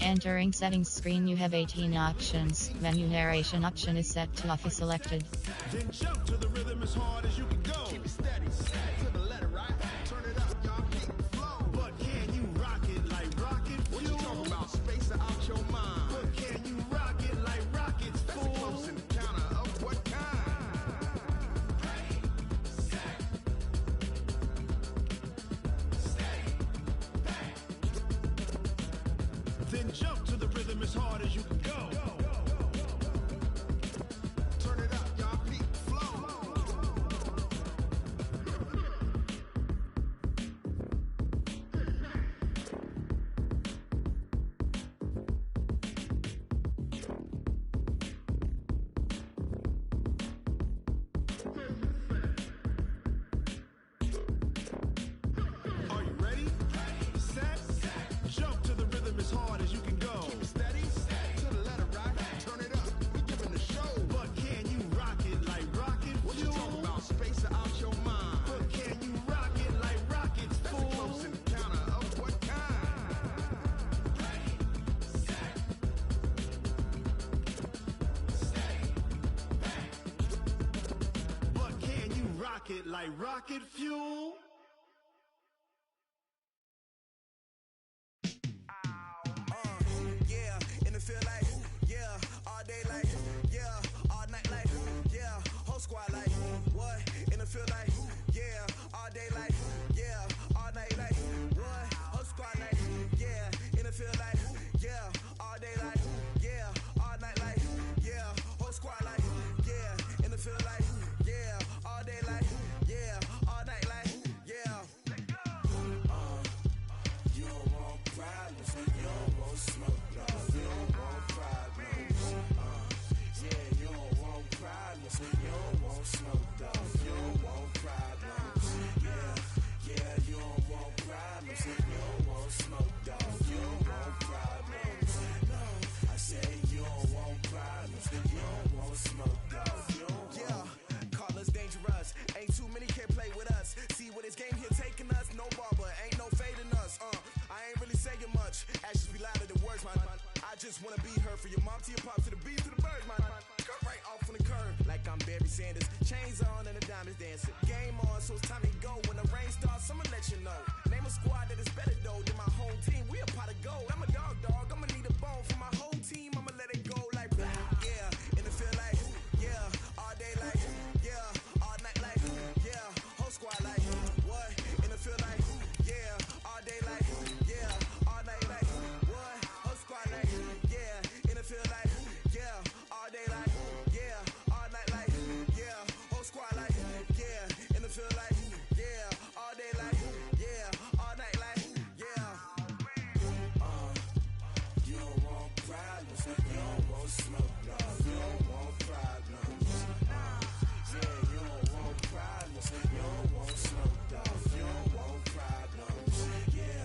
Entering settings screen, you have 18 options. Menu narration option is set to off is selected. Then jump to the rhythm as hard as you can go. Keep it steady, to the letter, right? Turn it up, y'all keep it flow. But can you rock it like rocket fuel? What you talking about? Space out your mind. But can you rock it like rockets, fool? That's a close encounter of what kind? Then jump to the rhythm as hard as you can go. Turn it up, y'all peak flow. Are you ready? Set. Jump to the rhythm as hard as you can go. Keep it steady, to the letter, right? Turn it up, we giving the show. But can you rock it like rocket fuel? What you talking about? Space out your mind. But can you rock it like rockets, fool? That's a close encounter of what kind? But can you rock it like rocket fuel? Yeah, and it feel like, yeah, all day like, yeah, all night like, yeah, whole squad like, what? And it feel like, yeah, all day like, yeah, all night like, what? Whole squad like, yeah, and it feel like, yeah, all day like, yeah, all night like, yeah, whole squad like, yeah, and it feel like, yeah, all day like, yeah, all night like, yeah. You don't want problems, you don't want smoke, no. You don't want problems, yeah, you don't want problems, you don't want smoke, though. You don't want problems, yeah, you don't want problems, you don't want smoke, though. You don't want problems, no. I say you don't want problems, you don't want smoke, though. You don't want. Call us dangerous, ain't too many can play with us. See what this game here taking us, no barber, ain't no fading us, I ain't really saying much. Actions be louder than words, man. I just wanna be heard, for your mom to your pop to the beat to the birds, man. Cut right off on the curve, like I'm Barry Sanders. Chains on and the diamonds dancing. Game on, so it's time to go. When the rain starts, I'ma let you know. Name a squad that is better though than my home team. We a pot of gold. I'm a dog. I'ma need a bone for my whole team. I'ma let it go like blah. Yeah, and it feel like, yeah, all day like, yeah, all night like, yeah, whole squad like, what? And it feel like, yeah, all day like, yeah, all night like, what? Whole squad like, yeah, and it feel like, yeah, all day like, yeah, all night like, yeah, whole squad like, yeah, and it feel like, yeah, all day like, yeah, all night like, yeah. You don't want problems, you don't want smoke, no. You don't want problems, yeah, you don't want problems, you don't want smoke, no. You don't want problems, yeah,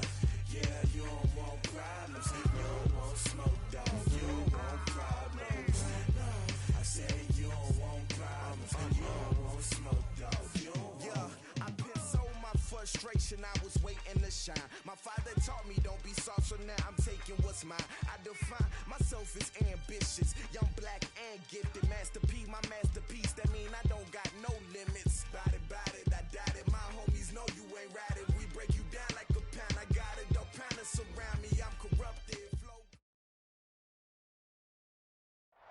you don't want problems, you don't want smoke, no. You don't want problems, no. I say you don't want problems, you don't want smoke, no. You don't want. Yeah, I put so my frustration, I was waiting to shine. My father taught me don't be soft, so now I'm taking what's mine. I define myself as ambitious, young, black, and gifted. Master P, my masterpiece. That mean I don't got no limits. Bout it, I doubt it. My homies know you ain't right it. We break you down like a pound. I got it, don't pound to surround me. I'm corrupted. Flow.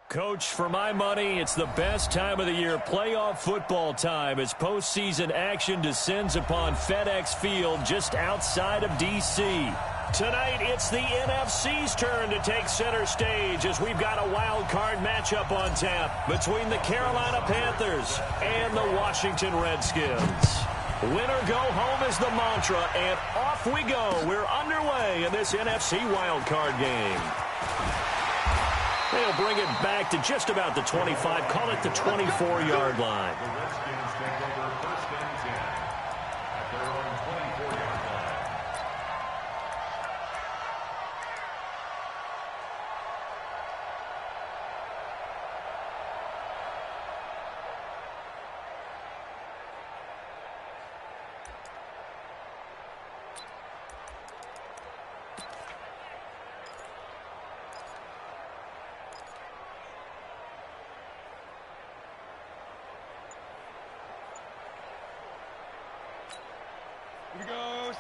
Coach, for my money, it's the best time of the year, playoff football time, as postseason action descends upon FedEx Field just outside of D.C. Tonight, it's the NFC's turn to take center stage as we've got a wild card matchup on tap between the Carolina Panthers and the Washington Redskins. Win or go home is the mantra, and off we go. We're underway in this NFC wild card game. They'll bring it back to just about the 25, call it the 24-yard line. The Redskins take over first and 10 at their own 24-yard line.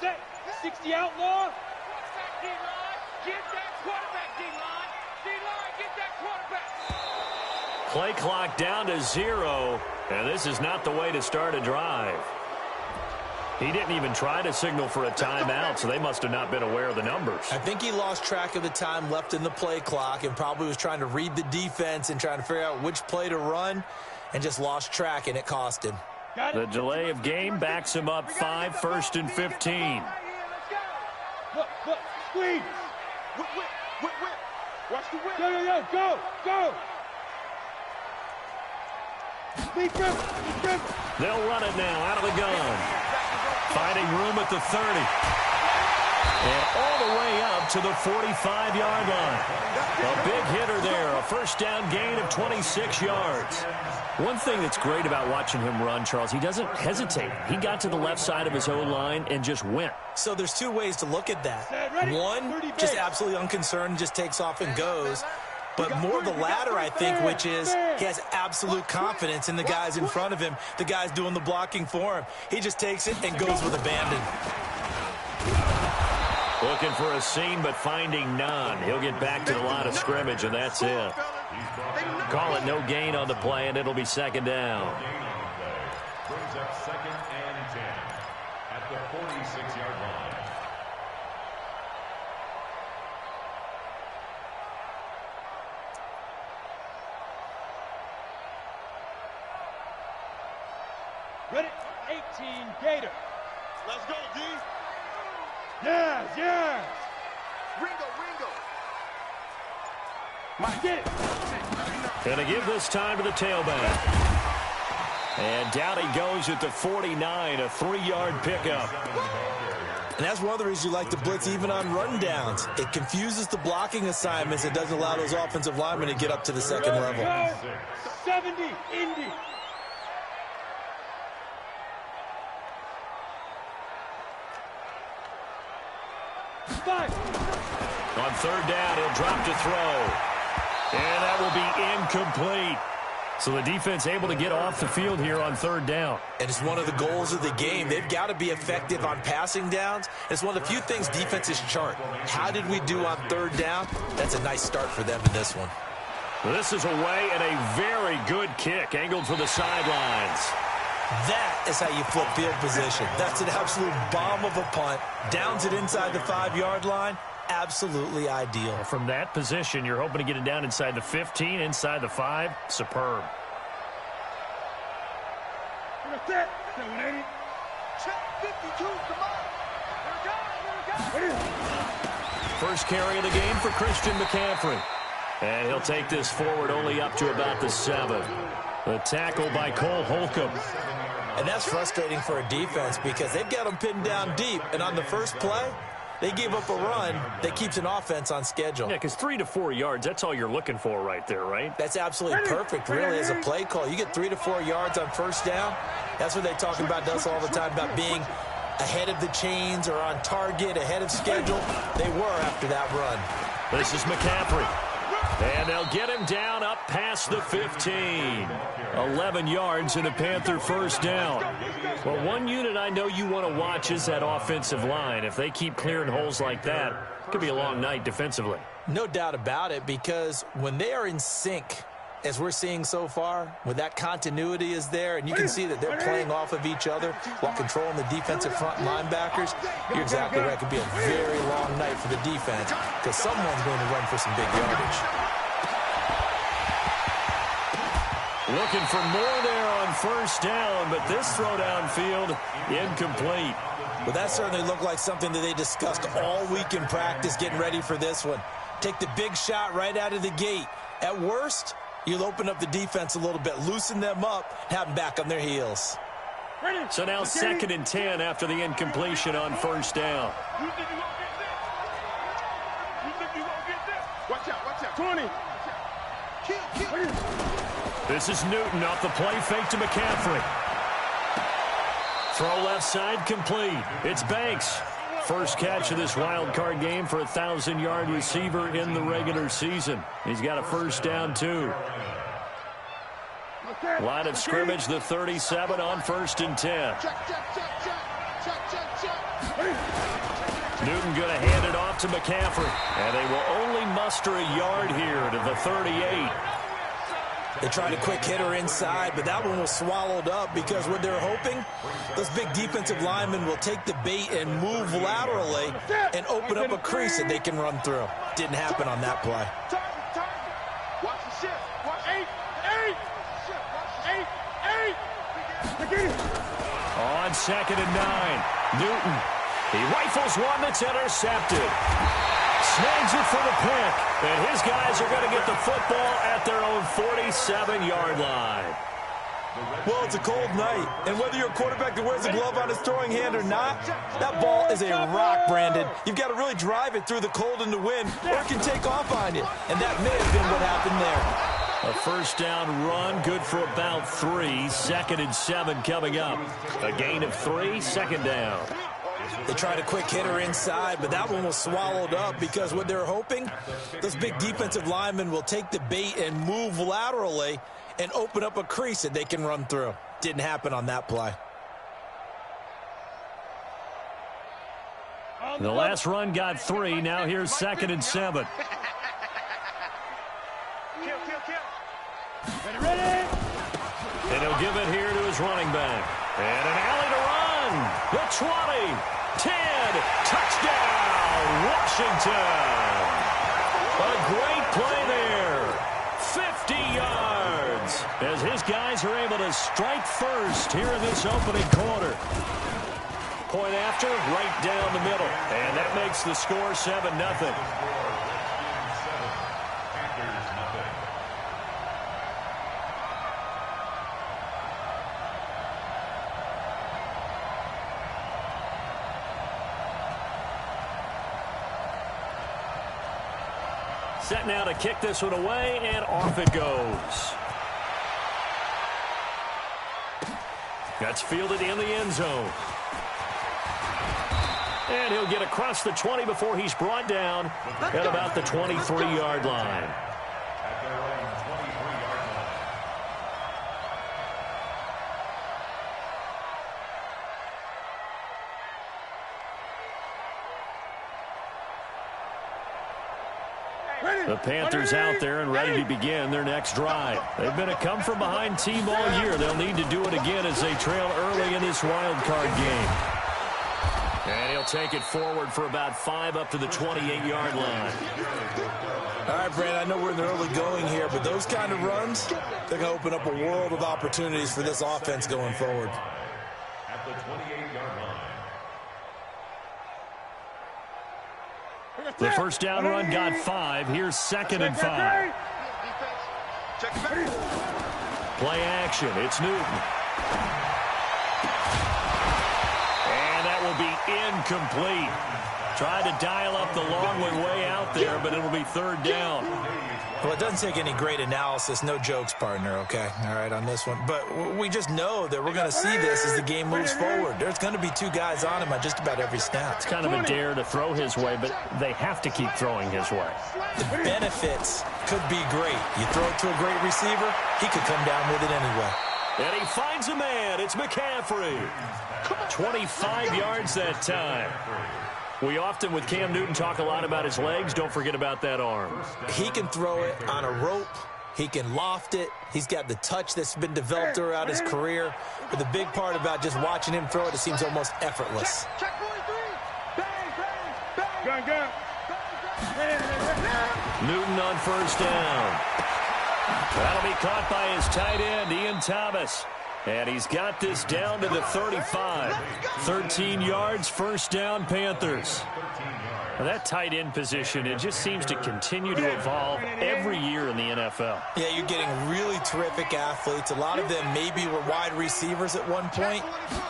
set. 60 outlaw. Quarterback D-line. Get that quarterback D-line. D-line, get that quarterback. Play clock down to 0, and this is not the way to start a drive. He didn't even try to signal for a timeout, so they must have not been aware of the numbers. I think he lost track of the time left in the play clock and probably was trying to read the defense and trying to figure out which play to run and just lost track, and it cost him. The delay of game backs him up 5, 1st and 15. Look, squeeze. Whip. Watch the whip. Go. Lead grip. They'll run it now out of the gun. Finding room at the 30. And all the way up to the 45-yard line. A big hitter there, a first down gain of 26 yards. One thing that's great about watching him run, Charles, he doesn't hesitate. He got to the left side of his O-line and just went. So there's two ways to look at that. One, just absolutely unconcerned, just takes off and goes. But more the latter, I think, which is he has absolute confidence in the guys in front of him, the guys doing the blocking for him. He just takes it and goes with abandon. Looking for a seam, but finding none. He'll get back to the line of scrimmage, and that's it. Call it no gain on the play, and it'll be second down. Brings up 2nd and 10 at the 46-yard line. Ready? 18, Gator. Let's go, D. Yes. Ringo. Get it. Gonna give this time to the tailback. And down he goes at the 49, a 3-yard pickup. And that's one of the reasons you like to blitz even on rundowns. It confuses the blocking assignments. It doesn't allow those offensive linemen to get up to the second level. 70, Indy. On third down, he'll drop to throw. And that will be incomplete. So the defense able to get off the field here on third down. And it's one of the goals of the game. They've got to be effective on passing downs. It's one of the few things defenses chart. How did we do on third down? That's a nice start for them in this one. This is away and a very good kick angled for the sidelines. That is how you flip field position. That's an absolute bomb of a punt. Downs it inside the 5-yard line. Absolutely ideal. From that position, you're hoping to get it down inside the 15, inside the 5. Superb. Check 52, come on. Here we go. First carry of the game for Christian McCaffrey. And he'll take this forward only up to about the 7. The tackle by Cole Holcomb. And that's frustrating for a defense because they've got them pinned down deep. And on the first play, they gave up a run that keeps an offense on schedule. Yeah, because 3 to 4 yards, that's all you're looking for right there, right? That's absolutely perfect, really, as a play call. You get 3 to 4 yards on first down. That's what they talk about us all the time, about being ahead of the chains or on target, ahead of schedule. They were after that run. This is McCaffrey. And they'll get him down up past the 15. 11 yards and a Panther first down. Well, one unit I know you want to watch is that offensive line. If they keep clearing holes like that, it could be a long night defensively. No doubt about it, because when they are in sync, as we're seeing so far, when that continuity is there, and you can see that they're playing off of each other while controlling the defensive front linebackers, you're exactly right. It could be a very long night for the defense because someone's going to run for some big yardage. Looking for more there on first down, but this throw downfield, incomplete. Well, that certainly looked like something that they discussed all week in practice getting ready for this one. Take the big shot right out of the gate. At worst, you'll open up the defense a little bit, loosen them up, have them back on their heels. So now 2nd and 10 after the incompletion on first down. You think you won't get this? You think you won't get this? Watch out. 20. Kill. This is Newton off the play fake to McCaffrey. Throw left side complete. It's Banks. First catch of this wild card game for a 1,000-yard receiver in the regular season. He's got a first down, too. Line of scrimmage, the 37 on 1st and 10. Check. Newton going to hand it off to McCaffrey. And they will only muster a yard here to the 38. They tried a quick hitter inside, but that one was swallowed up because what they're hoping, those big defensive linemen will take the bait and move laterally and open up a crease that they can run through. Didn't happen on that play. Watch the shift. Watch 8. On 2nd and 9, Newton. He rifles one that's intercepted. Snags it for the pick. And his guys are going to get the football at their own 47-yard line. Well, it's a cold night, and whether you're a quarterback that wears a glove on his throwing hand or not, that ball is a rock, Brandon. You've got to really drive it through the cold and the wind, or it can take off on you. And that may have been what happened there. A first down run, good for about 3. 2nd and 7 coming up. A gain of 3, 2nd down. They tried a quick hitter inside, but that one was swallowed up because what they're hoping, those big defensive linemen will take the bait and move laterally and open up a crease that they can run through. Didn't happen on that play. The last run got 3. Now here's 2nd and 7. Ready? And he'll give it here to his running back. And an alley to run. The 20, 10, touchdown, Washington. A great play there. 50 yards as his guys are able to strike first here in this opening quarter. Point after, right down the middle. And that makes the score 7-0. Set now to kick this one away, and off it goes. That's fielded in the end zone. And he'll get across the 20 before he's brought down at about the 23-yard line. The Panthers out there and ready to begin their next drive. They've been a come-from-behind team all year. They'll need to do it again as they trail early in this wild card game. And he'll take it forward for about 5 up to the 28-yard line. All right, Brandon, I know we're in the early going here, but those kind of runs, they're going to open up a world of opportunities for this offense going forward. At the 28-yard line. The first down run got 5. Here's 2nd and 5. Play action. It's Newton. And that will be incomplete. Tried to dial up the long way out there, but it'll be 3rd down. Well, it doesn't take any great analysis. No jokes, partner, okay? All right, on this one. But we just know that we're going to see this as the game moves forward. There's going to be 2 guys on him on just about every snap. It's kind of a dare to throw his way, but they have to keep throwing his way. The benefits could be great. You throw it to a great receiver, he could come down with it anyway. And he finds a man. It's McCaffrey. 25 yards that time. We often, with Cam Newton, talk a lot about his legs. Don't forget about that arm. He can throw it on a rope. He can loft it. He's got the touch that's been developed throughout his career. But the big part about just watching him throw it seems almost effortless. Newton on first down. That'll be caught by his tight end, Ian Thomas. And he's got this down to the 35. 13 yards, first down, Panthers. Now that tight end position, it just seems to continue to evolve every year in the NFL. Yeah, you're getting really terrific athletes. A lot of them maybe were wide receivers at one point.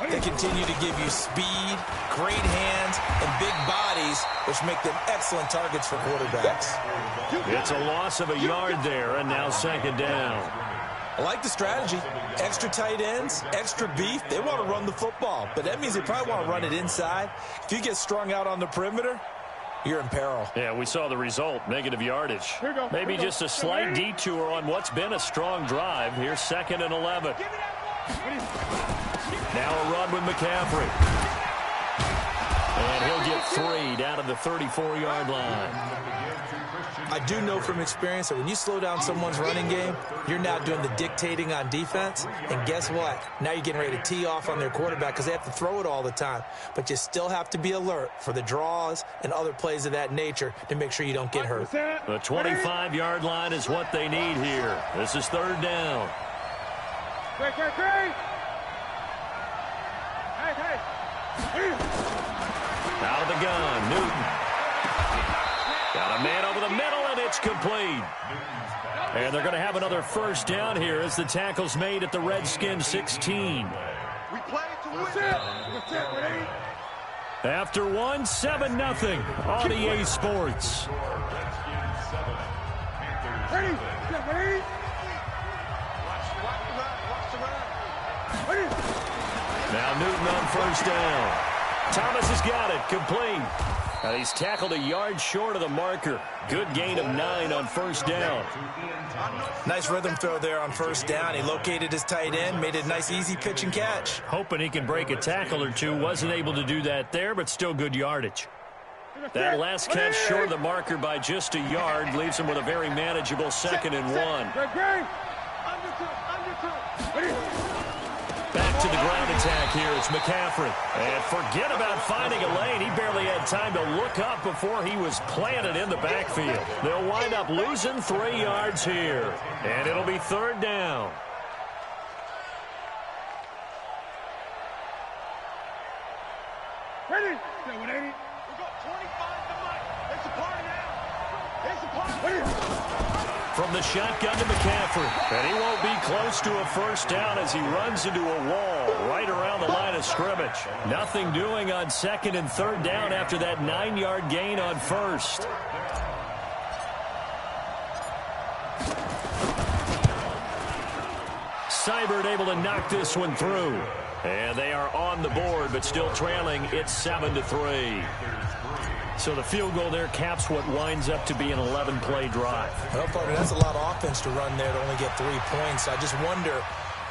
They continue to give you speed, great hands, and big bodies, which make them excellent targets for quarterbacks. It's a loss of a yard there, and now 2nd down. I like the strategy. Extra tight ends, extra beef. They want to run the football, but that means they probably want to run it inside. If you get strung out on the perimeter, you're in peril. Yeah, we saw the result, negative yardage. Maybe just a slight detour on what's been a strong drive. Here's 2nd and 11. Now a run with McCaffrey. And he'll get 3 down to the 34-yard line. I do know from experience that when you slow down someone's running game, you're now doing the dictating on defense. And guess what? Now you're getting ready to tee off on their quarterback because they have to throw it all the time. But you still have to be alert for the draws and other plays of that nature to make sure you don't get hurt. The 25-yard line is what they need here. This is 3rd down. Out of the gun, Newton. Got a man over the middle, and it's complete. And they're going to have another 1st down here as the tackle's made at the Redskins 16. We play to win. After 1, 7-0 on EA Sports. Ready? Ready? Now Newton on 1st down. Thomas has got it, complete. And he's tackled a yard short of the marker. Good gain of 9 on 1st down. Nice rhythm throw there on 1st down. He located his tight end, made a nice easy pitch and catch. Hoping he can break a tackle or two. Wasn't able to do that there, but still good yardage. That last catch short of the marker by just a yard leaves him with a very manageable 2nd and 1. Back to the ground attack here. It's McCaffrey. And forget about finding a lane. He barely had time to look up before he was planted in the backfield. They'll wind up losing 3 yards here. And it'll be 3rd down. Ready? We got 25 to Mike. It's a party now. It's a party. From the shotgun to McCaffrey. And he won't be close to a 1st down as he runs into a wall right around the line of scrimmage. Nothing doing on 2nd and 3rd down after that 9-yard gain on 1st. Seibert able to knock this one through. And they are on the board, but still trailing. It's 7-3. So the field goal there caps what winds up to be an 11-play drive. Well, partner, that's a lot of offense to run there to only get 3 points. I just wonder,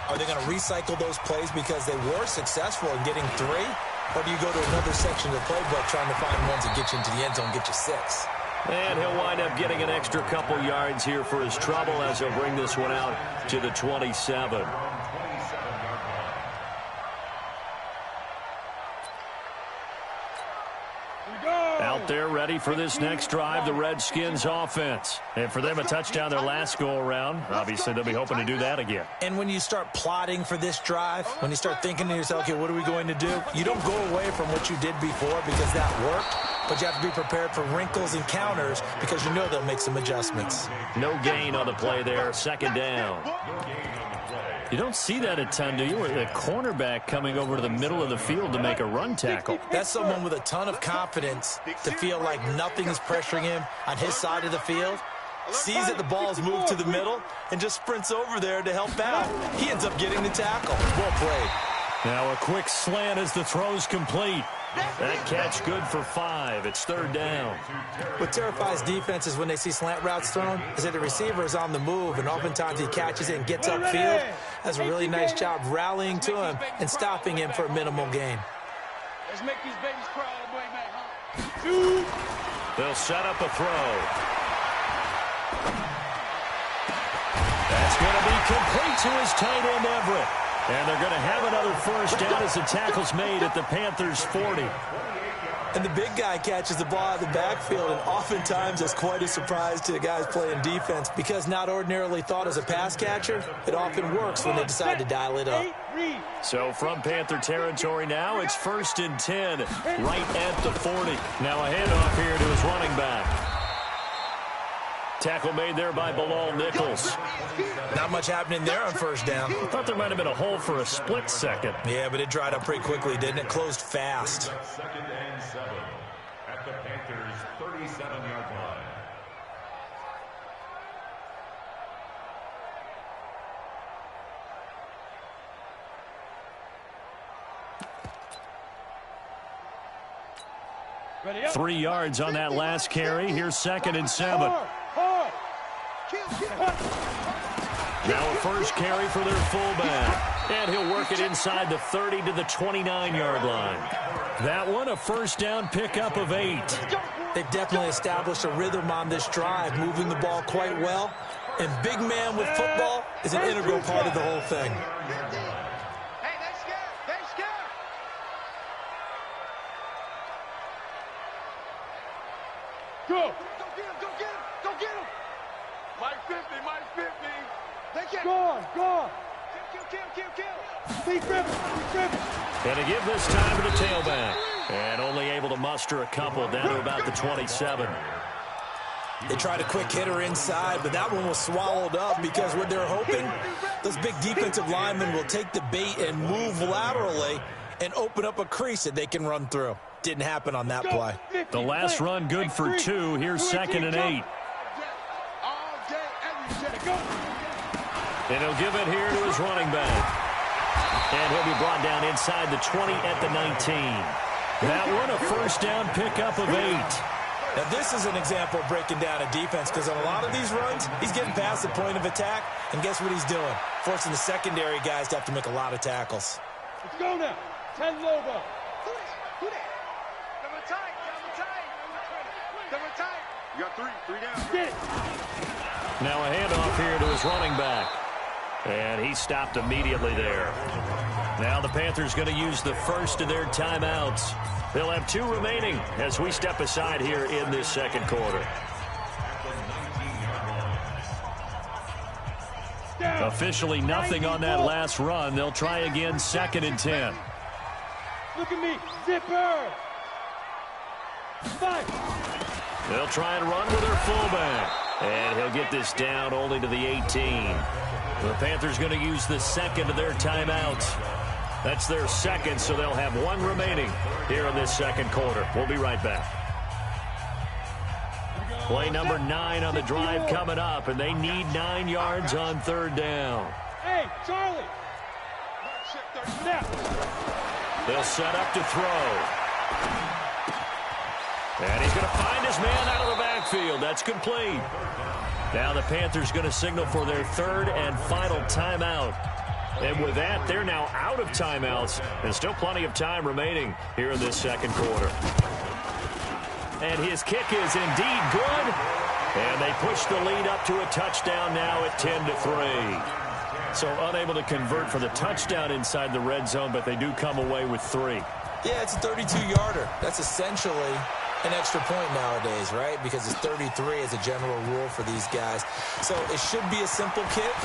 are they going to recycle those plays because they were successful in getting 3? Or do you go to another section of the playbook trying to find ones that get you into the end zone, get you 6? And he'll wind up getting an extra couple yards here for his trouble as he'll bring this one out to the 27. Out there ready for this next drive, the Redskins offense. And for them, a touchdown their last go-around. Obviously, they'll be hoping to do that again. And when you start plotting for this drive, when you start thinking to yourself, okay, what are we going to do? You don't go away from what you did before because that worked, but you have to be prepared for wrinkles and counters because you know they'll make some adjustments. No gain on the play there, 2nd down. You don't see that a ton, do you? With a cornerback coming over to the middle of the field to make a run tackle. That's someone with a ton of confidence to feel like nothing is pressuring him on his side of the field. Sees that the ball's moved to the middle and just sprints over there to help out. He ends up getting the tackle. Well played. Now a quick slant as the throw's complete. That catch good for 5. It's 3rd down. What terrifies defenses when they see slant routes thrown is that the receiver is on the move, and oftentimes he catches it and gets upfield. That's a really nice job rallying to him and stopping him for a minimal gain. Let's make these babies cry all the way back, huh? They'll set up a throw. That's going to be complete to his tight end, Everett. And they're going to have another 1st down as the tackle's made at the Panthers' 40. And the big guy catches the ball out of the backfield, and oftentimes that's quite a surprise to the guys playing defense because not ordinarily thought as a pass catcher, it often works when they decide to dial it up. So from Panther territory now, it's 1st and 10, right at the 40. Now a handoff here to his running back. Tackle made there by Bilal Nichols. Not much happening there on 1st down. I thought there might have been a hole for a split second. Yeah, but it dried up pretty quickly, didn't it? Closed fast. 2nd and 7 at the Panthers' 37-yard line. Ready up. 3 yards on that last carry. Here's 2nd and 7. Now a first carry for their fullback. And he'll work it inside the 30 to the 29-yard line. That one, a first down pickup of 8. They've definitely established a rhythm on this drive, moving the ball quite well. And big man with football is an integral part of the whole thing. Hey, they scared. They scared. Go. Go get him. Go get him. Go get him. Mike 50. Mike 50. They can't. Go on. Go on. Kill. Be driven. And to give this time to the tailback. And only able to muster a couple down to about the 27. They tried a quick hitter inside, but that one was swallowed up because what they're hoping, those big defensive linemen will take the bait and move laterally and open up a crease that they can run through. Didn't happen on that play. The last run good for 2. Here's 2nd and 8. And he'll give it here to his running back. And he'll be brought down inside the 20 at the 19. That one, a first down pickup of 8. Now, this is an example of breaking down a defense because on a lot of these runs, he's getting past the point of attack, and guess what he's doing? Forcing the secondary guys to have to make a lot of tackles. Let's go now. 10 logo. Who that? Double tight. You got 3 down. Get it. Now a handoff here to his running back. And he stopped immediately there. Now the Panthers going to use the first of their timeouts. They'll have 2 remaining as we step aside here in this second quarter. Officially nothing on that last run. They'll try again, 2nd and 10. Look at me. Zipper. 5. They'll try and run with their fullback. And he'll get this down only to the 18. The Panthers going to use the second of their timeouts. That's their second, so they'll have 1 remaining here in this second quarter. We'll be right back. Play number 9 on the drive coming up, and they need 9 yards on 3rd down. Hey, Charlie. They'll set up to throw. And he's going to find his man out of the backfield. That's complete. Now the Panthers going to signal for their 3rd and final timeout. And with that, they're now out of timeouts. And still plenty of time remaining here in this second quarter. And his kick is indeed good. And they push the lead up to a touchdown now at 10-3. So unable to convert for the touchdown inside the red zone, but they do come away with 3. Yeah, it's a 32-yarder. That's essentially an extra point nowadays, right? Because it's 33 as a general rule for these guys. So it should be a simple kick.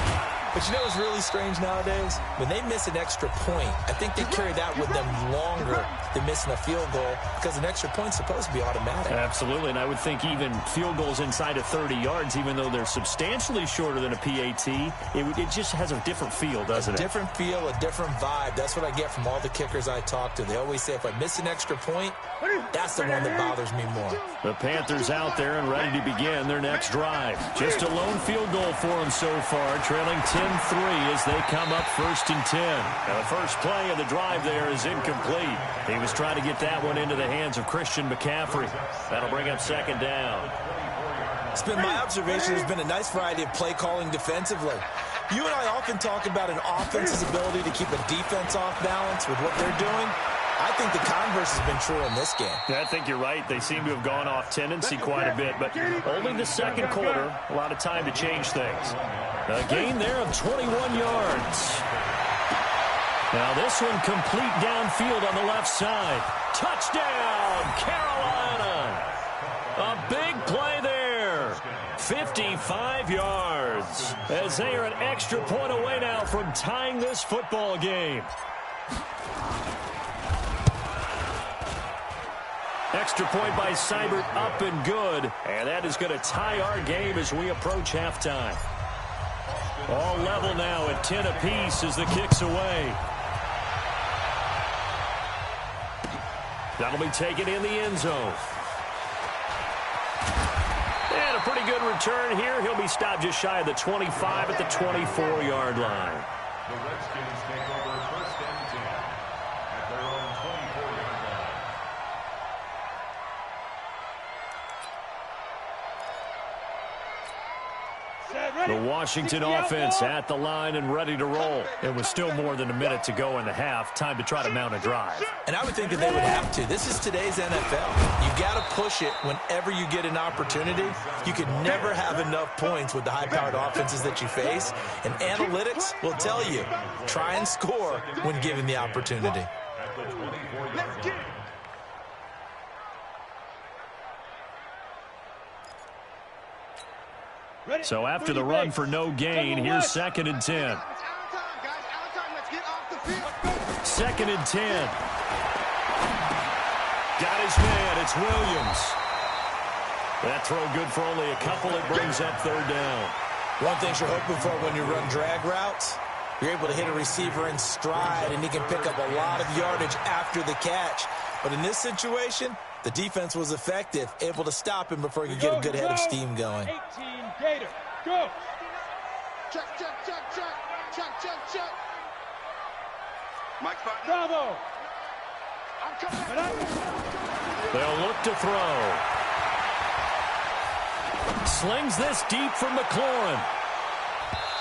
But you know what's really strange nowadays? When they miss an extra point, I think they carry that with them longer than missing a field goal because an extra point's supposed to be automatic. Absolutely, and I would think even field goals inside of 30 yards, even though they're substantially shorter than a PAT, it just has a different feel, doesn't it? A different feel, a different vibe. That's what I get from all the kickers I talk to. They always say if I miss an extra point, that's the one that bothers me more. The Panthers out there and ready to begin their next drive. Just a lone field goal for them so far, trailing 10-3 as they come up 1st and 10. Now the first play of the drive there is incomplete. He was trying to get that one into the hands of Christian McCaffrey. That'll bring up 2nd down. It's been my observation there's been a nice variety of play calling defensively. You and I often talk about an offense's ability to keep a defense off balance with what they're doing. I think the converse has been true in this game. Yeah, I think you're right. They seem to have gone off tendency quite a bit, but only the second quarter, a lot of time to change things. A gain there of 21 yards. Now this one complete downfield on the left side. Touchdown, Carolina. A big play there. 55 yards. As they are an extra point away now from tying this football game. Extra point by Seibert, up and good. And that is going to tie our game as we approach halftime. All level now at 10 apiece as the kick's away. That'll be taken in the end zone. And a pretty good return here. He'll be stopped just shy of the 25 at the 24-yard line. The Redskins take over 1st and 10 at their own 24-yard line. The Washington offense at the line and ready to roll. It was still more than a minute to go in the half. Time to try to mount a drive. And I would think that they would have to. This is today's NFL. You got to push it whenever you get an opportunity. You can never have enough points with the high-powered offenses that you face. And analytics will tell you, try and score when given the opportunity. So after the run for no gain, here's 2nd and 10. 2nd and 10. Got his man. It's Williams. That throw good for only a couple. It brings up 3rd down. One thing you're hoping for when you run drag routes, you're able to hit a receiver in stride, and he can pick up a lot of yardage after the catch. But in this situation, the defense was effective, able to stop him before he could get a good head of steam going. 18 Gator, go. Check, check, check, check, check, check, check. Mike, bravo. I'm coming. They'll look to throw. Slings this deep for McLaurin.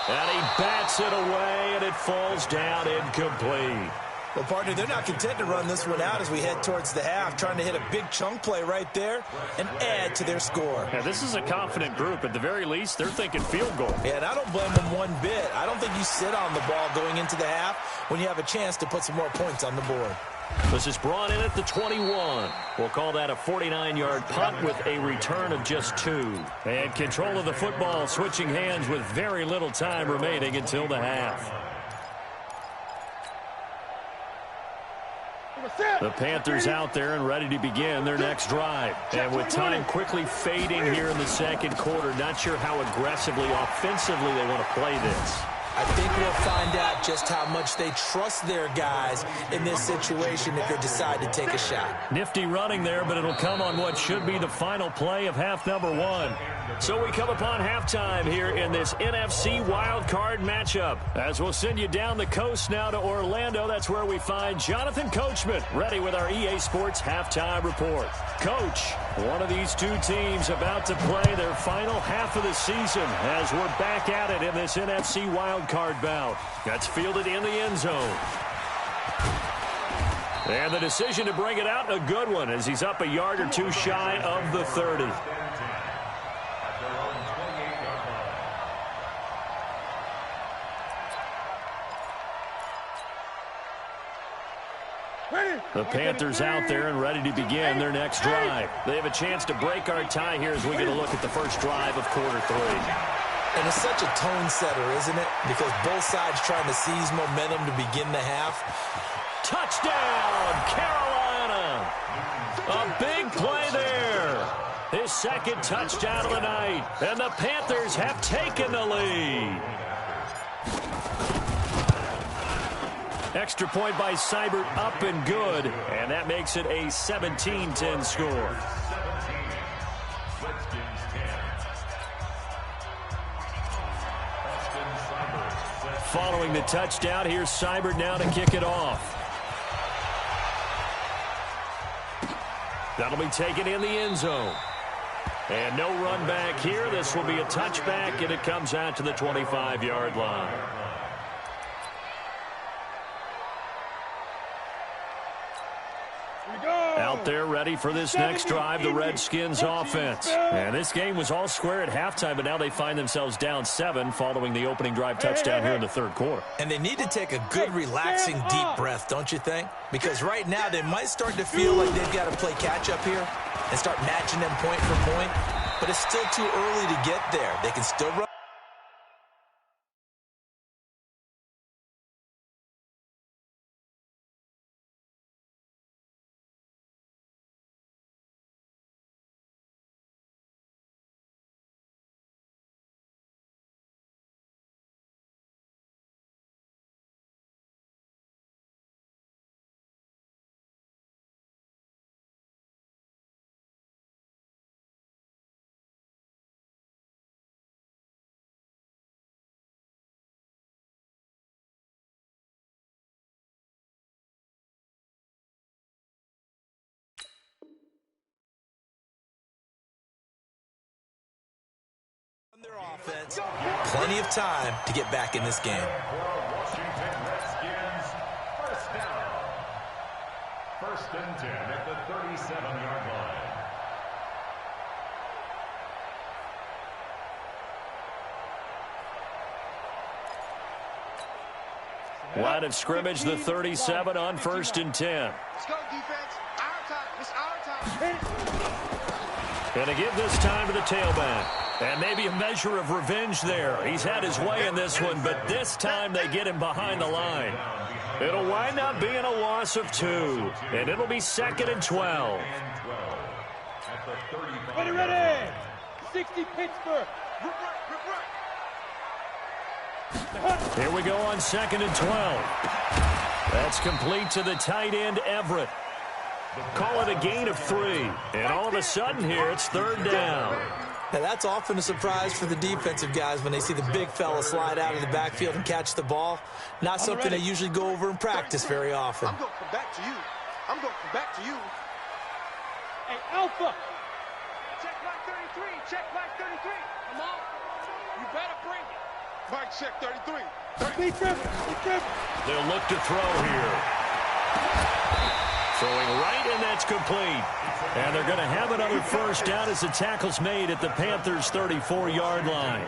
And he bats it away, and it falls down incomplete. Well, partner, they're not content to run this one out as we head towards the half, trying to hit a big chunk play right there and add to their score. Yeah, this is a confident group. At the very least, they're thinking field goal. Yeah, and I don't blame them one bit. I don't think you sit on the ball going into the half when you have a chance to put some more points on the board. This is brought in at the 21. We'll call that a 49-yard punt with a return of just 2. And control of the football switching hands with very little time remaining until the half. The Panthers out there and ready to begin their next drive. And with time quickly fading here in the 2nd quarter, not sure how aggressively, offensively they want to play this. I think we'll find out just how much they trust their guys in this situation if they decide to take a shot. Nifty running there, but it'll come on what should be the final play of half number 1. So we come upon halftime here in this NFC wildcard matchup. As we'll send you down the coast now to Orlando, that's where we find Jonathan Coachman ready with our EA Sports halftime report. Coach, one of these two teams about to play their final half of the season as we're back at it in this NFC wildcard bout. That's fielded in the end zone. And the decision to bring it out, a good one, as he's up a yard or two shy of the 30. The Panthers out there and ready to begin their next drive. They have a chance to break our tie here as we get a look at the first drive of quarter 3. And it's such a tone setter, isn't it? Because both sides trying to seize momentum to begin the half. Touchdown, Carolina! A big play there. His 2nd touchdown of the night. And the Panthers have taken the lead. Extra point by Seibert, up and good. And that makes it a 17-10 score. Following the touchdown, here's Seibert now to kick it off. That'll be taken in the end zone. And no run back here. This will be a touchback, and it comes out to the 25-yard line. Out there ready for this next drive, the Redskins offense. And this game was all square at halftime, but now they find themselves down 7 following the opening drive touchdown here in the 3rd quarter. And they need to take a good, relaxing, deep breath, don't you think? Because right now they might start to feel like they've got to play catch-up here and start matching them point for point. But it's still too early to get there. They can still run. offense, plenty of time to get back in this game. Washington Redskins, first down. First and 10 at the 37-yard line. Line of scrimmage, the 37 on first and 10. Let's go, defense. Our time. It's our time. Going to give this time to the tailback. And maybe a measure of revenge there. He's had his way in this one, but this time they get him behind the line. It'll wind up being a loss of 2, and it'll be 2nd and 12. Ready. 60 Pittsburgh. Here we go on 2nd and 12. That's complete to the tight end, Everett. Call it a gain of 3. And all of a sudden here, it's 3rd down. Now, that's often a surprise for the defensive guys when they see the big fella slide out of the backfield and catch the ball. Not something they usually go over in practice very often. I'm going to come back to you. I'm going to come back to you. Hey, Alpha. Check my 33. Check my 33. Come on. You better bring it. Mike, check 33. They'll look to throw here. Throwing right, and that's complete. And they're going to have another first down as the tackle's made at the Panthers' 34-yard line.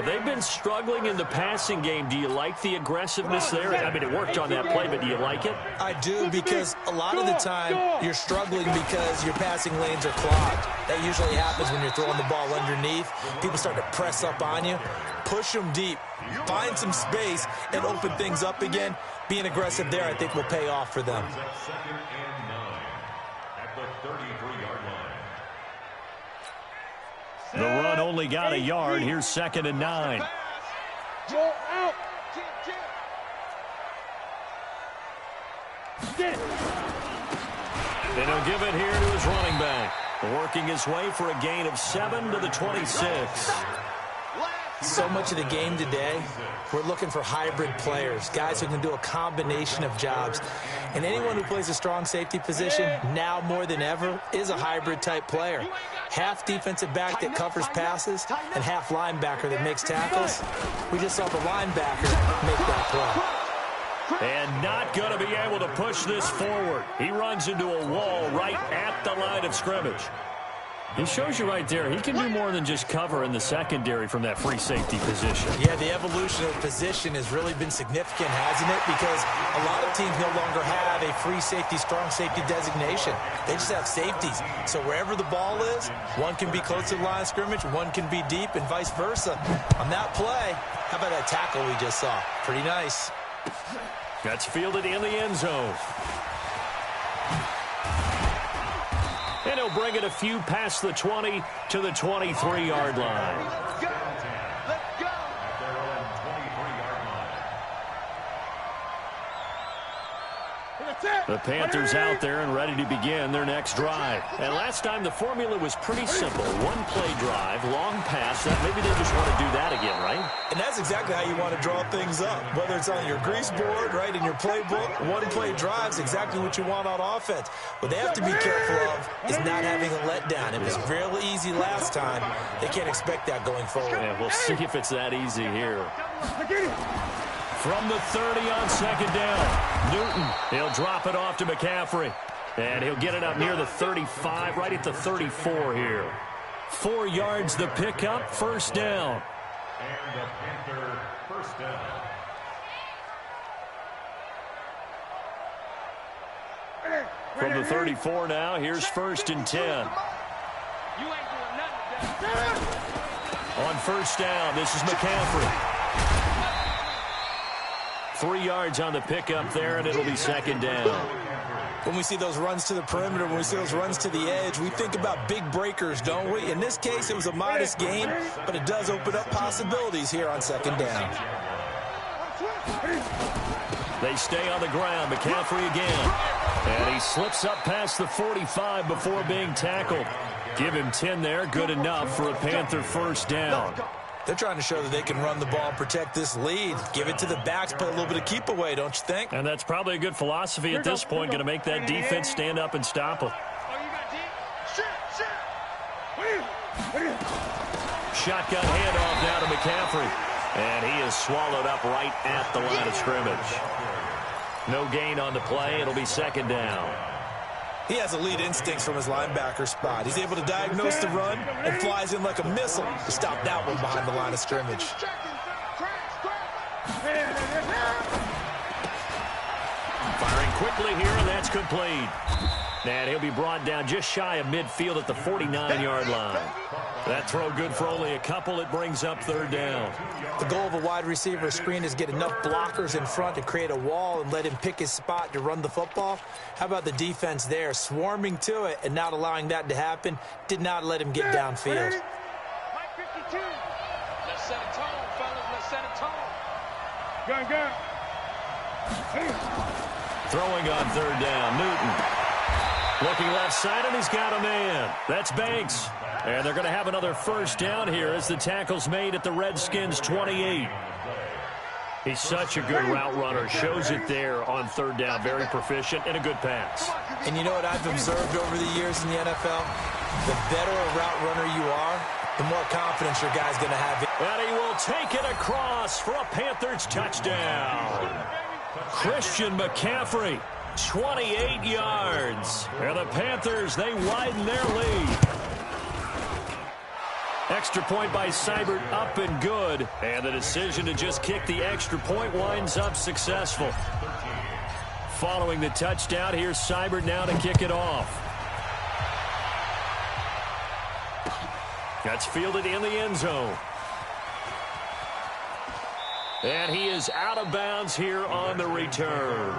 They've been struggling in the passing game. Do you like the aggressiveness there? I mean, it worked on that play, but do you like it? I do, because a lot of the time you're struggling because your passing lanes are clogged. That usually happens when you're throwing the ball underneath. People start to press up on you. Push them deep. Find some space and open things up again. Being aggressive there, I think, will pay off for them. 2nd and 9 at the 33-yard line. The run only got a yard. Here's 2nd and 9. Go out. And he'll give it here to his running back. Working his way for a gain of 7 to the 26. So much of the game today, we're looking for hybrid players, guys who can do a combination of jobs. And anyone who plays a strong safety position, now more than ever, is a hybrid-type player. Half defensive back that covers passes and half linebacker that makes tackles. We just saw the linebacker make that play. And not going to be able to push this forward. He runs into a wall right at the line of scrimmage. He shows you right there, he can do more than just cover in the secondary from that free safety position. Yeah, the evolution of position has really been significant, hasn't it? Because a lot of teams no longer have a free safety, strong safety designation. They just have safeties. So wherever the ball is, one can be close to the line of scrimmage, one can be deep, and vice versa. On that play, how about that tackle we just saw? Pretty nice. That's fielded in the end zone. And he'll bring it a few past the 20 to the 23-yard line. Let's go. At their own 23-yard line. The Panthers out there and ready to begin their next drive. And last time the formula was pretty simple. One play drive, long pass. Maybe they just want to do that again, right? And that's exactly how you want to draw things up. Whether it's on your grease board, right, in your playbook, one play drive's exactly what you want on offense. What they have to be careful of is not having a letdown. It was real easy last time. They can't expect that going forward. Yeah, we'll see if it's that easy here. From the 30 on 2nd down, Newton, he'll drop it off to McCaffrey. And he'll get it up near the 35, right at the 34 here. 4 yards the pickup, first down. And the Panther first down. From the 34 now, here's 1st and 10. You ain't doing nothing. On first down, this is McCaffrey. 3 yards on the pickup there, and it'll be 2nd down. When we see those runs to the perimeter, when we see those runs to the edge, we think about big breakers, don't we? In this case, it was a modest gain, but it does open up possibilities here on 2nd down. They stay on the ground. McCaffrey again. And he slips up past the 45 before being tackled. Give him 10 there. Good enough for a Panther first down. They're trying to show that they can run the ball and protect this lead. Give it to the backs, play a little bit of keep away, don't you think? And that's probably a good philosophy at this point. Going to make that defense stand up and stop them. Shotgun handoff now to McCaffrey. And he is swallowed up right at the line of scrimmage. No gain on the play. It'll be second down. He has elite instincts from his linebacker spot. He's able to diagnose the run and flies in like a missile to stop that one behind the line of scrimmage. Firing quickly here, and that's complete. And he'll be brought down just shy of midfield at the 49-yard line. That throw good for only a couple. It brings up third down. The goal of a wide receiver screen is get enough blockers in front to create a wall and let him pick his spot to run the football. How about the defense there, swarming to it and not allowing that to happen? Did not let him get downfield. Mike 52. Let's set a tone, fellas. Let's set a tone. Gun. Throwing on third down, Newton. Looking left side, and he's got a man. That's Banks. And they're going to have another first down here as the tackle's made at the Redskins' 28. He's such a good route runner. Shows it there on third down. Very proficient and a good pass. And you know what I've observed over the years in the NFL? The better a route runner you are, the more confidence your guy's going to have. And he will take it across for a Panthers touchdown. Christian McCaffrey, 28 yards. And the Panthers, they widen their lead. Extra point by Seibert, up and good. And the decision to just kick the extra point winds up successful. Following the touchdown, here's Seibert now to kick it off. That's fielded in the end zone. And he is out of bounds here on the return.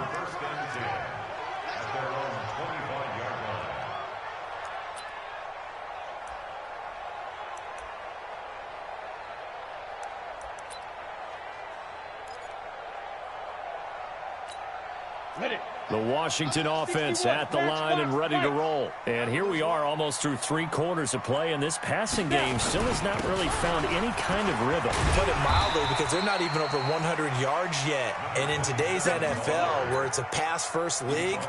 The Washington offense at the line and ready to roll. And here we are almost through 3 quarters of play, and this passing game still has not really found any kind of rhythm. Put it mildly, because they're not even over 100 yards yet. And in today's NFL, where it's a pass-first league,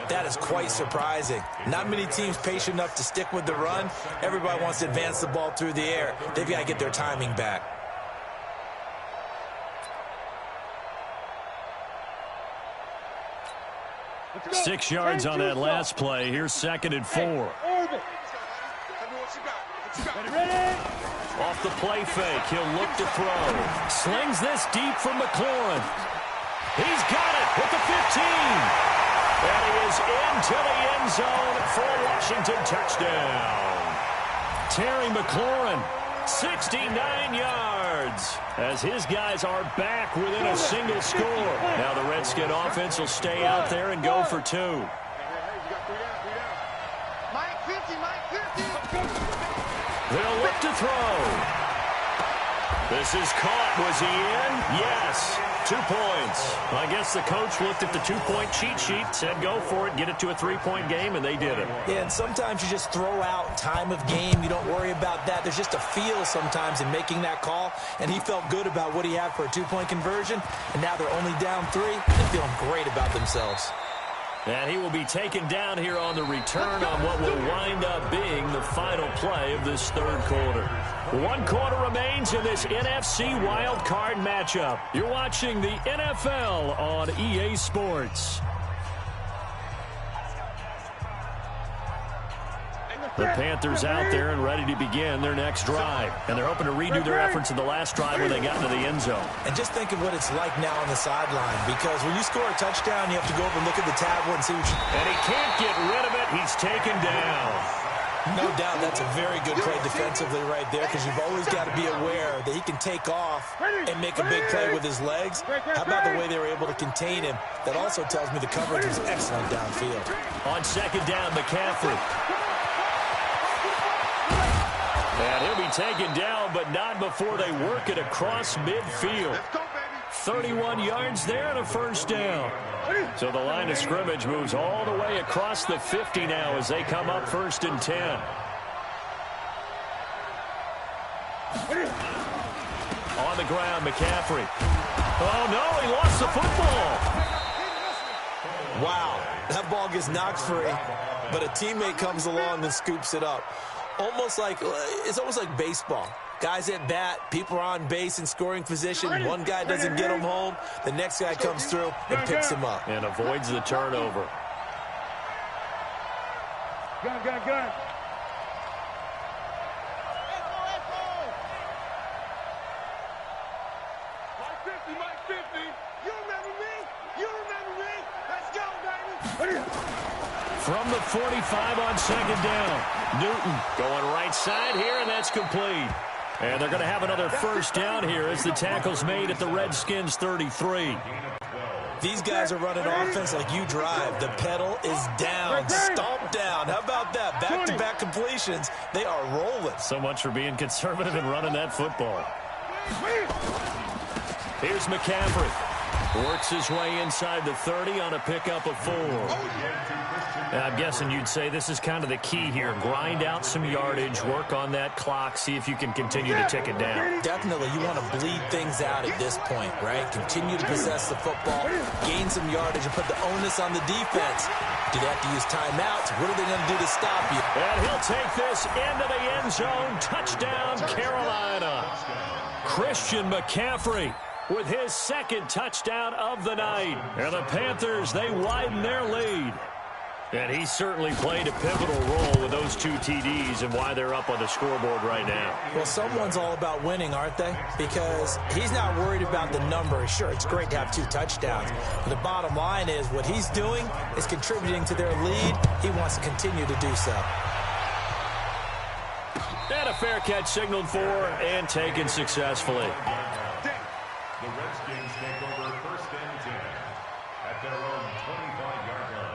that is quite surprising. Not many teams patient enough to stick with the run. Everybody wants to advance the ball through the air. They've got to get their timing back. Six yards on that last play. Here's second and 4. Off the play fake, he'll look to throw. Slings this deep from McLaurin. He's got it with the 15. And he is into the end zone for a Washington touchdown. Terry McLaurin, 69 yards, as his guys are back within a single score. Now the Redskin offense will stay out there and go for 2. Mike 50. They'll look to throw. This is caught. Was he in? Yes. 2 points. I guess the coach looked at the 2-point cheat sheet, said go for it, get it to a 3-point game, and they did it. Yeah, and sometimes you just throw out time of game. You don't worry about that. There's just a feel sometimes in making that call, and he felt good about what he had for a 2-point conversion, and now they're only down 3 and feeling great about themselves. And he will be taken down here on the return on what will wind up being the final play of this third quarter. 1 quarter remains in this NFC Wild Card matchup. You're watching the NFL on EA Sports. The Panthers out there and ready to begin their next drive. And they're hoping to redo their efforts in the last drive when they got into the end zone. And just think of what it's like now on the sideline, because when you score a touchdown, you have to go over and look at the tablet and see what you... And he can't get rid of it. He's taken down. No doubt that's a very good play defensively right there, because you've always got to be aware that he can take off and make a big play with his legs. How about the way they were able to contain him? That also tells me the coverage was excellent downfield. On second down, McCaffrey. And he'll be taken down, but not before they work it across midfield. 31 yards there and a first down. So the line of scrimmage moves all the way across the 50 now as they come up 1st and 10. On the ground, McCaffrey. Oh, no, he lost the football. Wow, that ball gets knocked free, but a teammate comes along and scoops it up. It's almost like baseball. Guys at bat, people are on base in scoring position. One guy doesn't get him home. The next guy comes through and picks him up. And avoids the turnover. Gun. Mike 50. You remember me? Let's go, baby. From the 45 on second down. Newton going right side here, and that's complete. And they're going to have another first down here as the tackle's made at the Redskins 33. These guys are running offense like you drive. The pedal is down, stomped down. How about that? Back-to-back completions. They are rolling. So much for being conservative and running that football. Here's McCaffrey. Works his way inside the 30 on a pickup of 4. And I'm guessing you'd say this is kind of the key here. Grind out some yardage, work on that clock, see if you can continue to tick it down. Definitely, you want to bleed things out at this point, right? Continue to possess the football, gain some yardage, and put the onus on the defense. Do they have to use timeouts? What are they going to do to stop you? And he'll take this into the end zone. Touchdown, Carolina. Christian McCaffrey with his second touchdown of the night. And the Panthers, they widen their lead. And he certainly played a pivotal role with those 2 TDs and why they're up on the scoreboard right now. Well, someone's all about winning, aren't they? Because he's not worried about the number. Sure, it's great to have 2 touchdowns. But the bottom line is what he's doing is contributing to their lead. He wants to continue to do so. And a fair catch signaled for and taken successfully. The Redskins take over first and 10 at their own 25-yard line.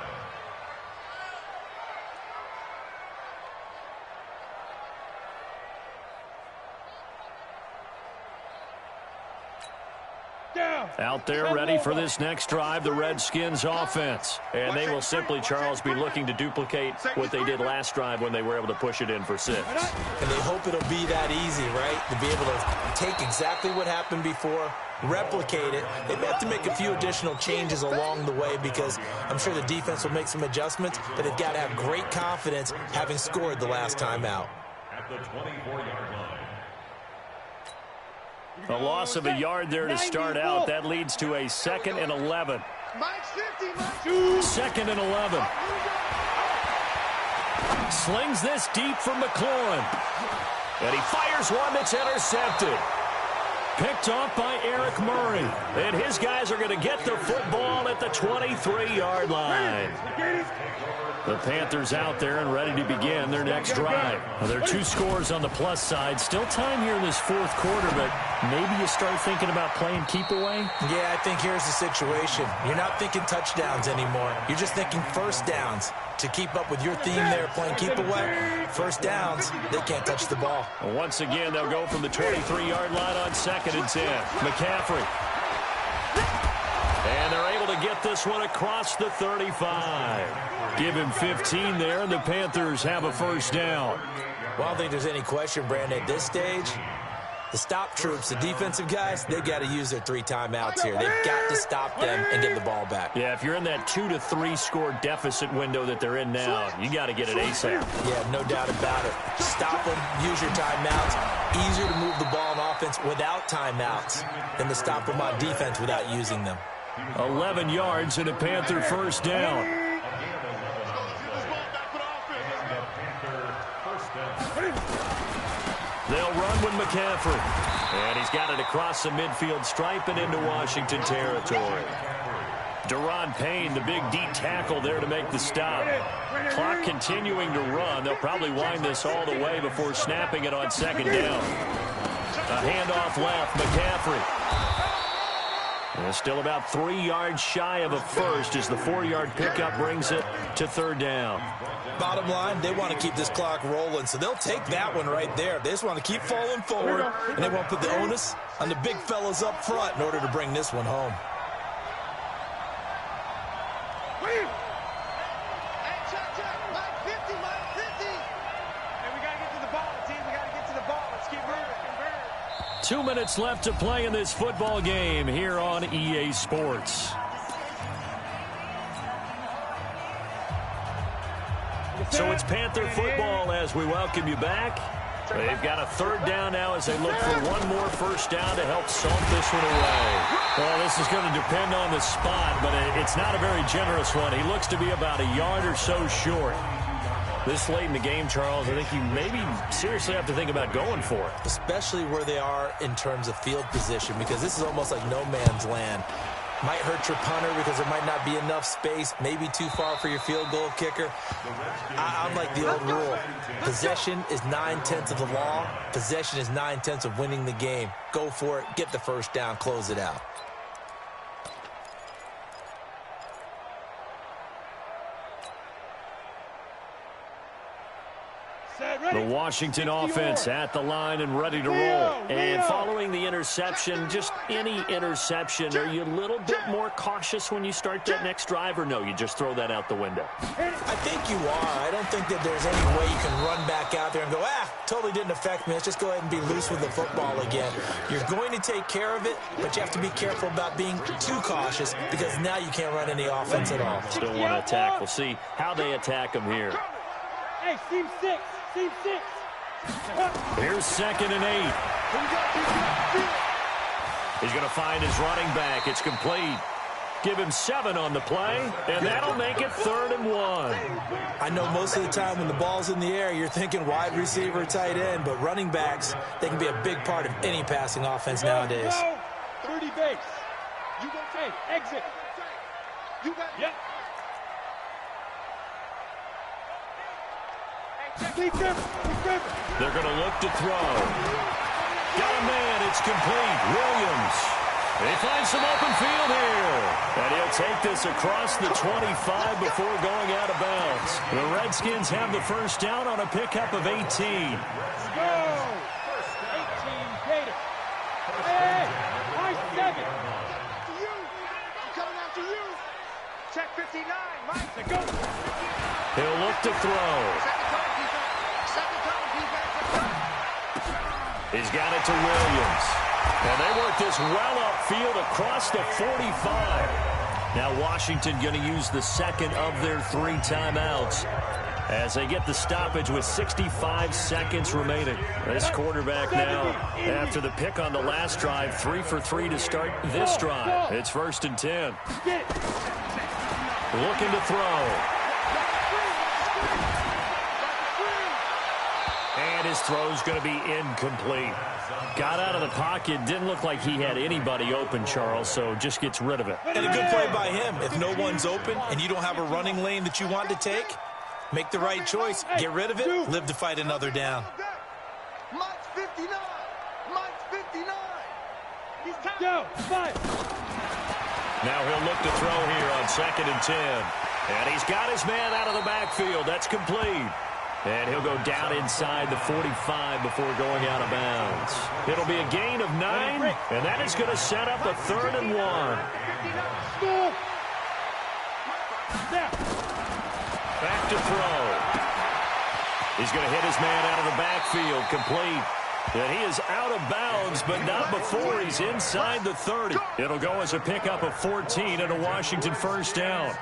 Out there ready for this next drive, the Redskins offense. And they will simply, Charles, be looking to duplicate what they did last drive when they were able to push it in for 6. And they hope it'll be that easy, right? To be able to take exactly what happened before, replicate it. They may have to make a few additional changes along the way because I'm sure the defense will make some adjustments, but they've got to have great confidence having scored the last time out. At the 24-yard line. A loss of a yard there to start out. That leads to a 2nd and 11. Mike's 50, Mike. 2nd and 11. Slings this deep from McLaurin. And he fires one that's intercepted. Picked off by Eric Murray. And his guys are going to get the football at the 23-yard line. The Panthers out there and ready to begin their next drive. Well, there are 2 scores on the plus side. Still time here in this 4th quarter, but maybe you start thinking about playing keep away? Yeah, I think here's the situation. You're not thinking touchdowns anymore. You're just thinking first downs. To keep up with your theme there, playing keep away, first downs, they can't touch the ball. Well, once again, they'll go from the 23-yard line on 2nd and 10. McCaffrey. And they're able to get this one across the 35. Give him 15 there, and the Panthers have a first down. Well, I don't think there's any question, Brandon, at this stage. The stop troops, the defensive guys, they've got to use their 3 timeouts here. They've got to stop them and get the ball back. Yeah, if you're in that 2 to 3 score deficit window that they're in now, you got to get it ASAP. Yeah, no doubt about it. Stop them, use your timeouts. Easier to move the ball on offense without timeouts than to stop them on defense without using them. 11 yards and a Panther first down. They'll run with McCaffrey. And he's got it across the midfield stripe and into Washington territory. Deron Payne, the big D tackle there to make the stop. Clock continuing to run. They'll probably wind this all the way before snapping it on 2nd down. A handoff left, McCaffrey. And still about 3 yards shy of a first as the 4-yard pickup brings it to 3rd down. Bottom line, they want to keep this clock rolling, so they'll take that one right there. They just want to keep falling forward, and they want to put the onus on the big fellas up front in order to bring this one home. Hey, check. Mike 50, Mike 50. And we got to get to the ball, team. We got to get to the ball. Let's keep moving. 2 minutes left to play in this football game here on EA Sports. So it's Panther football as we welcome you back. They've got a third down now as they look for one more first down to help salt this one away. Well, this is going to depend on the spot, but it's not a very generous one. He looks to be about a yard or so short. This late in the game, Charles, I think you maybe seriously have to think about going for it. Especially where they are in terms of field position, because this is almost like no man's land. Might hurt your punter because there might not be enough space, maybe too far for your field goal kicker. I'm like the old rule. Possession is 9/10 of the law. Possession is 9/10 of winning the game. Go for it, get the first down, close it out. The Washington offense at the line and ready to roll. And following the interception, just any interception, are you a little bit more cautious when you start that next drive, or no, you just throw that out the window? I think you are. I don't think that there's any way you can run back out there and go, totally didn't affect me. Let's just go ahead and be loose with the football again. You're going to take care of it, but you have to be careful about being too cautious because now you can't run any offense at all. Still want to attack. We'll see how they attack them here. Hey, team 6. Team 6. Here's 2nd and 8. He's going to find his running back. It's complete. Give him 7 on the play, and that'll make it 3rd and 1. I know most of the time when the ball's in the air, you're thinking wide receiver, tight end, but running backs, they can be a big part of any passing offense nowadays. 30 base. You go, hey, exit. You got, yep. They're going to look to throw. Got a man. It's complete. Williams. He finds some open field here. And he'll take this across the 25 before going out of bounds. The Redskins have the first down on a pickup of 18. Go! 18, Gator. Hey, high 7. To you. I'm coming after you. Check 59. Mike, go. He'll look to throw. He's got it to Williams. And they work this well upfield across the 45. Now Washington going to use the second of their 3 timeouts as they get the stoppage with 65 seconds remaining. This quarterback now, after the pick on the last drive, 3 for 3 to start this drive. It's 1st and 10. Looking to throw. And his throw's going to be incomplete. Got out of the pocket. Didn't look like he had anybody open, Charles, so just gets rid of it. And a good play by him. If no one's open and you don't have a running lane that you want to take, make the right choice. Get rid of it. Live to fight another down. Mike's 59. Mike's 59. He's Go, 5. Now he'll look to throw here on 2nd and 10. And he's got his man out of the backfield. That's complete. And he'll go down inside the 45 before going out of bounds. It'll be a gain of 9, and that is going to set up a 3rd and 1. Back to throw. He's going to hit his man out of the backfield, complete. And he is out of bounds, but not before he's inside the 30. It'll go as a pickup of 14 and a Washington first down.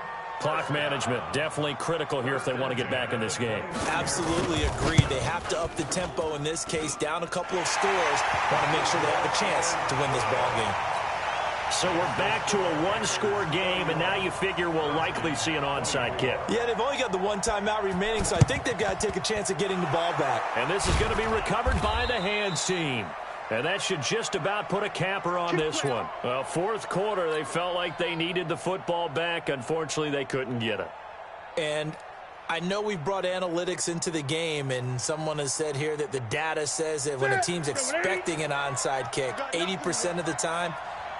Clock management definitely critical here if they want to get back in this game. Absolutely agreed. They have to up the tempo in this case, down a couple of scores. Want to make sure they have a chance to win this ball game. So we're back to a 1-score game, and now you figure we'll likely see an onside kick. Yeah, they've only got the 1 timeout remaining, so I think they've got to take a chance at getting the ball back. And this is going to be recovered by the hands team. And that should just about put a capper on this one. Well, 4th quarter, they felt like they needed the football back. Unfortunately, they couldn't get it. And I know we've brought analytics into the game, and someone has said here that the data says that when a team's expecting an onside kick, 80% of the time,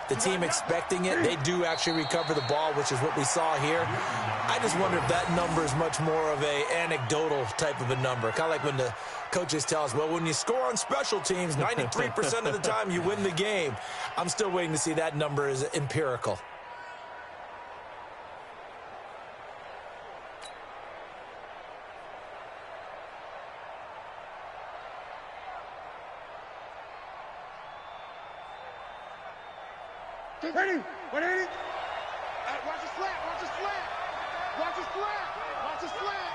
the team expecting it, they do actually recover the ball, which is what we saw here. I just wonder if that number is much more of a anecdotal type of a number. Kind of like when the coaches tell us, well, when you score on special teams, 93% of the time you win the game. I'm still waiting to see that number is empirical. Ready? 180. Watch the slant. Watch the slant. Watch the slant. Watch the slant.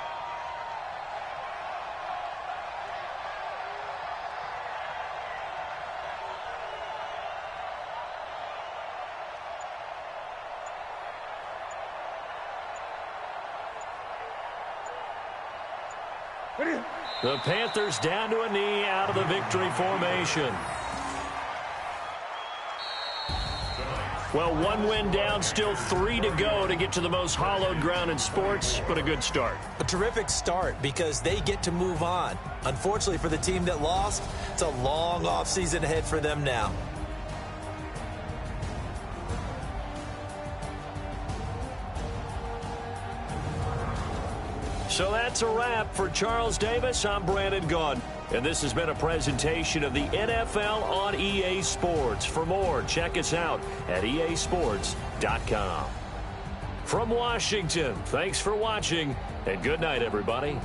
The Panthers down to a knee out of the victory formation. Well, one win down, still 3 to go to get to the most hallowed ground in sports, but a good start. A terrific start because they get to move on. Unfortunately for the team that lost, it's a long offseason ahead for them now. So that's a wrap. For Charles Davis, I'm Brandon Gaudin. And this has been a presentation of the NFL on EA Sports. For more, check us out at easports.com. From Washington, thanks for watching, and good night, everybody.